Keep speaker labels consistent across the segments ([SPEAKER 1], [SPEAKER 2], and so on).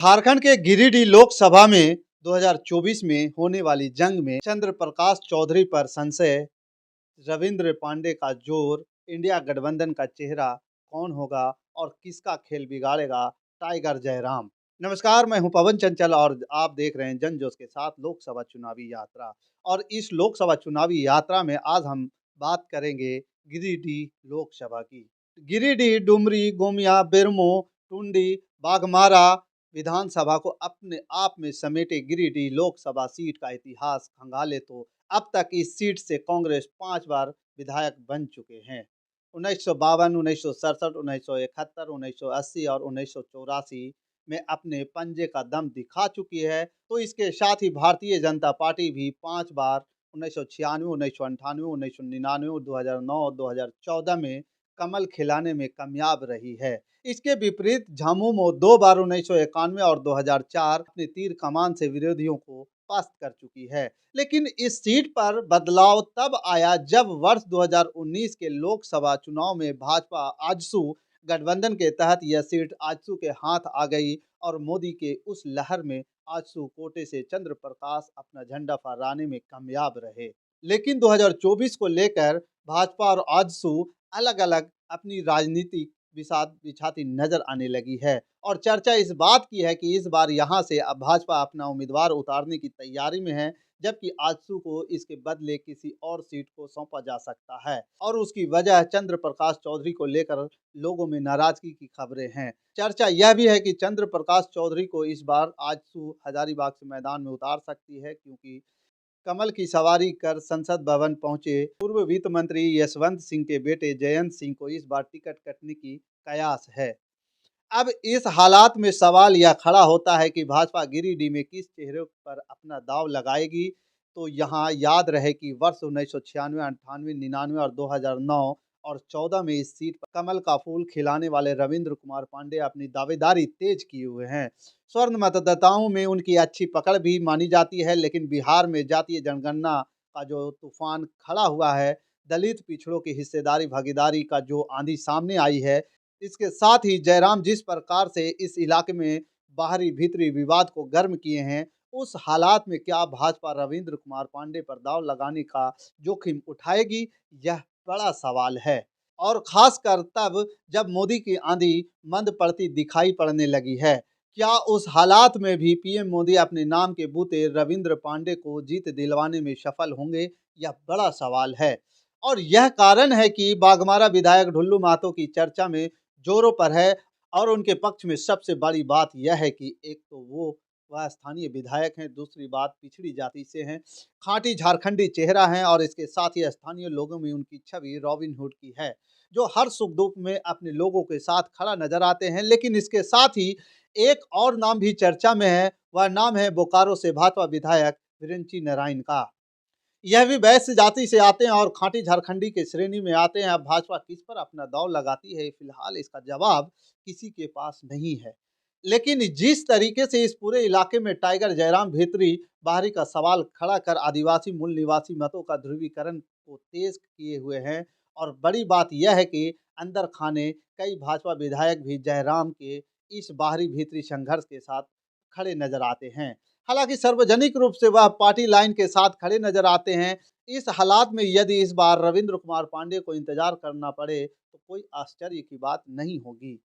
[SPEAKER 1] झारखंड के गिरिडीह लोकसभा में 2024 में होने वाली जंग में चंद्र प्रकाश चौधरी पर संशय, रविंद्र पांडे का जोर, इंडिया गठबंधन का चेहरा कौन होगा और किसका खेल बिगाड़ेगा टाइगर जयराम। नमस्कार, मैं हूं पवन चंचल और आप देख रहे हैं जन जोश के साथ लोकसभा चुनावी यात्रा। और इस लोकसभा चुनावी यात्रा में आज हम बात करेंगे गिरिडीह लोकसभा की। गिरिडीह, डुमरी, गोमिया, बेरमो, टुंडी, बाघमारा विधानसभा को अपने आप में समेटे गिरिडीह लोकसभा सीट का इतिहास खंगाले तो अब तक इस सीट से कांग्रेस 5 बार विधायक बन चुके हैं। 1952, 1967, 1971, 1980 और 1984 में अपने पंजे का दम दिखा चुकी है। तो इसके साथ ही भारतीय जनता पार्टी भी 5 बार 1996, 1998, 1999, 2009, 2014 में कमल खिलाने में कामयाब रही है। इसके विपरीत झामुमो 2 बार 1991 और 2004 अपने तीर कमान से विरोधियों को पस्त कर चुकी है। लेकिन इस सीट पर बदलाव तब आया जब वर्ष 2019 के लोकसभा चुनाव में भाजपा आजसू गठबंधन के तहत यह सीट आजसू के हाथ आ गई और मोदी के उस लहर में आजसू कोटे से चंद्र प्रकाश अपना झंडा फहराने में कामयाब रहे। लेकिन 2024 को लेकर भाजपा और आजसू अलग-अलग अपनी राजनीतिक बिसात बिछाती नजर आने लगी है और चर्चा इस बात की है कि इस बार यहां से अब भाजपा अपना उम्मीदवार उतारने की तैयारी में है, जबकि आजसू को इसके बदले किसी और सीट को सौंपा जा सकता है और उसकी वजह चंद्र प्रकाश चौधरी को लेकर लोगों में नाराजगी की खबरें हैं। चर्चा यह भी है कि चंद्र प्रकाश चौधरी को इस बार आजसू हजारीबाग से मैदान में उतार सकती है, क्योंकि कमल की सवारी कर संसद भवन पहुंचे पूर्व वित्त मंत्री यशवंत सिंह के बेटे जयंत सिंह को इस बार टिकट कटने की कयास है। अब इस हालात में सवाल यह खड़ा होता है कि भाजपा गिरिडीह में किस चेहरे पर अपना दांव लगाएगी। तो यहाँ याद रहे कि वर्ष 1996, 98, 99 और 2009 और 14 में इस सीट पर कमल का फूल खिलाने वाले रविंद्र कुमार पांडे अपनी दावेदारी तेज किए हुए हैं। स्वर्ण मतदाताओं में उनकी अच्छी पकड़ भी मानी जाती है, लेकिन बिहार में जातीय जनगणना का जो तूफान खड़ा हुआ है, दलित पिछड़ों की हिस्सेदारी भागीदारी का जो आंधी सामने आई है, इसके साथ ही जयराम जिस प्रकार से इस इलाके में बाहरी भीतरी विवाद को गर्म किए हैं, उस हालात में क्या भाजपा रविंद्र कुमार पांडे पर दांव लगाने का जोखिम उठाएगी, यह बड़ा सवाल है। और खासकर तब जब मोदी की आंधी मंद पड़ती दिखाई पड़ने लगी है। क्या उस हालात में भी पीएम मोदी अपने नाम के बूते रविंद्र पांडे को जीत दिलवाने में सफल होंगे, यह बड़ा सवाल है। और यह कारण है कि बाघमारा विधायक ढुल्लू महतो की चर्चा में जोरों पर है और उनके पक्ष में सबसे बड़ी बात यह है कि एक तो वह स्थानीय विधायक हैं, दूसरी बात पिछड़ी जाति से हैं, खाँटी झारखंडी चेहरा हैं और इसके साथ ही स्थानीय लोगों में उनकी छवि रॉबिन हुड की है, जो हर सुख दुख में अपने लोगों के साथ खड़ा नजर आते हैं। लेकिन इसके साथ ही एक और नाम भी चर्चा में है, वह नाम है बोकारो से भाजपा विधायक विरेंची नारायण का। यह भी वैश्य जाति से आते हैं और खाँटी झारखंडी के श्रेणी में आते हैं। अब भाजपा किस पर अपना दांव लगाती है, फिलहाल इसका जवाब किसी के पास नहीं है। लेकिन जिस तरीके से इस पूरे इलाके में टाइगर जयराम भीतरी बाहरी का सवाल खड़ा कर आदिवासी मूल निवासी मतों का ध्रुवीकरण को तेज किए हुए हैं, और बड़ी बात यह है कि अंदर खाने कई भाजपा विधायक भी जयराम के इस बाहरी भीतरी संघर्ष के साथ खड़े नजर आते हैं। हालांकि सार्वजनिक रूप से वह पार्टी लाइन के साथ खड़े नजर आते हैं। इस हालात में यदि इस बार रविंद्र कुमार पांडे को इंतजार करना पड़े तो कोई आश्चर्य की बात नहीं होगी।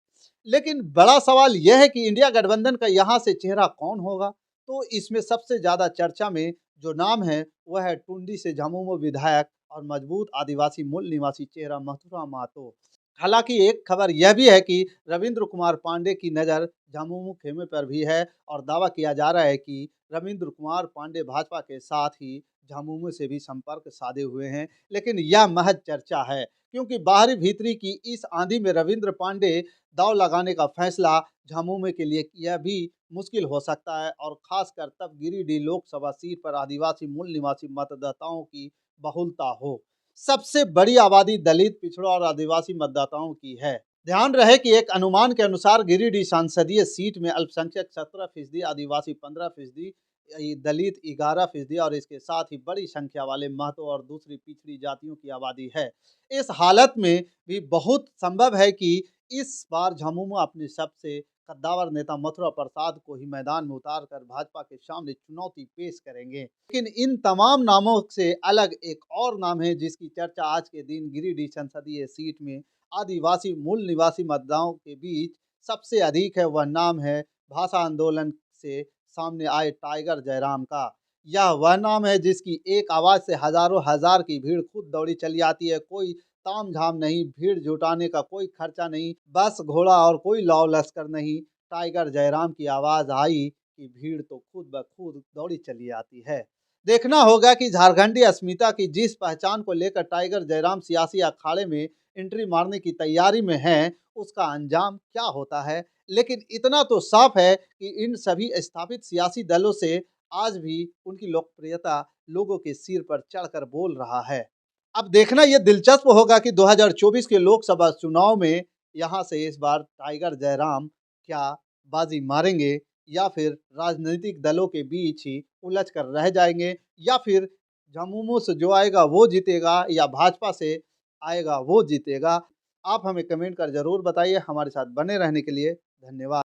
[SPEAKER 1] लेकिन बड़ा सवाल यह है कि इंडिया गठबंधन का यहाँ से चेहरा कौन होगा। तो इसमें सबसे ज्यादा चर्चा में जो नाम है वह है टुंडी से झामुमो विधायक और मजबूत आदिवासी मूल निवासी चेहरा मथुरा महतो। हालांकि एक खबर यह भी है कि रविंद्र कुमार पांडे की नज़र झामुमो खेमे पर भी है और दावा किया जा रहा है कि रविंद्र कुमार पांडे भाजपा के साथ ही झामुमो से भी संपर्क साधे हुए हैं। लेकिन यह महज चर्चा है, क्योंकि बाहरी भीतरी की इस आंधी में रविंद्र पांडे दाव लगाने का फैसला झामुमो के लिए यह भी मुश्किल हो सकता है, और खासकर तब गिरिडीह लोकसभा सीट पर आदिवासी मूल निवासी मतदाताओं की बहुलता हो। सबसे बड़ी आबादी दलित, पिछड़ों और आदिवासी मतदाताओं की है। ध्यान रहे कि एक अनुमान के अनुसार गिरिडीह संसदीय सीट में अल्पसंख्यक 17%, आदिवासी 15%, दलित 11% और इसके साथ ही बड़ी संख्या वाले महतो और दूसरी पिछड़ी जातियों की आबादी है। इस हालत में भी बहुत संभव है कि इस बार झामुमो अपने सबसे कद्दावर नेता मथुरा प्रसाद को ही मैदान में उतारकर भाजपा के सामने चुनौती पेश करेंगे। लेकिन इन तमाम नामों से अलग एक और नाम है जिसकी चर्चा आज के दिन गिरिडीह संसदीय सीट में आदिवासी मूल निवासी मतदाताओं के बीच सबसे अधिक है। वह नाम है भाषा आंदोलन से सामने आए टाइगर जयराम का। यह वह नाम है जिसकी एक आवाज़ से हज़ारों हज़ार की भीड़ खुद दौड़ी चली आती है। कोई तामझाम नहीं, भीड़ जुटाने का कोई खर्चा नहीं, बस घोड़ा और कोई लाव लश्कर नहीं। टाइगर जयराम की आवाज़ आई कि भीड़ तो खुद ब खुद दौड़ी चली आती है। देखना होगा कि झारखंडी अस्मिता की जिस पहचान को लेकर टाइगर जयराम सियासी अखाड़े में एंट्री मारने की तैयारी में हैं, उसका अंजाम क्या होता है। लेकिन इतना तो साफ है कि इन सभी स्थापित सियासी दलों से आज भी उनकी लोकप्रियता लोगों के सिर पर चढ़कर बोल रहा है। अब देखना यह दिलचस्प होगा कि 2024 के लोकसभा चुनाव में यहाँ से इस बार टाइगर जयराम क्या बाजी मारेंगे या फिर राजनीतिक दलों के बीच ही उलझ कर रह जाएंगे, या फिर झमुमो से जो आएगा वो जीतेगा या भाजपा से आएगा वो जीतेगा। आप हमें कमेंट कर ज़रूर बताइए। हमारे साथ बने रहने के लिए धन्यवाद।